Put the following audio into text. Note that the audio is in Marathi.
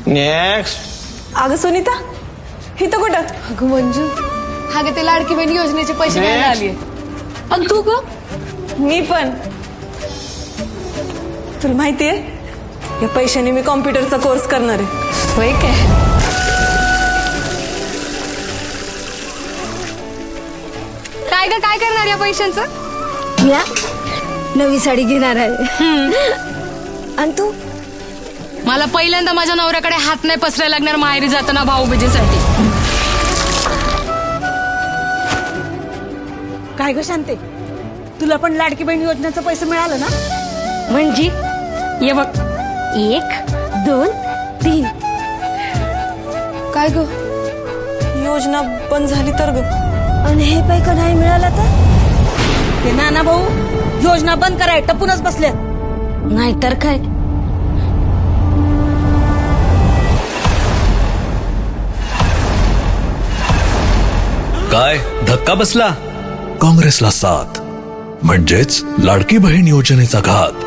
नेक्स्ट. अगं सुनीता, इथं कुठं? अगं मंजू, हा गे ते लाडकी बहीण योजनेचे पैसे घ्यायला आलीये. आणि तू ग? मी पण. तुला माहितीये, या पैशाने मी कॉम्प्युटरचा कोर्स करणार आहे. होय काय? काय ग, काय करणार या पैशांचं? या नवी साडी घेणार आहे. आणि तू? मला पहिल्यांदा माझ्या नवऱ्याकडे हात नाही पसरायला लागणार माहेरी जाताना भाऊबीजेसाठी. काय ग शांते, तुला पण लाडकी बहीण योजनेचं पैसे मिळालं ना? म्हणजे ये बघ, 1 2 3. काय ग? योजना बंद झाली तर ग? आणि हे पैका नाही मिळाला तर? ते नाना भाऊ योजना बंद कराय टपूनच बसले. नाहीतर काय. काय धक्का बसला? काँग्रेसला साथ म्हणजेच लाडकी बहीण योजनेचा घात.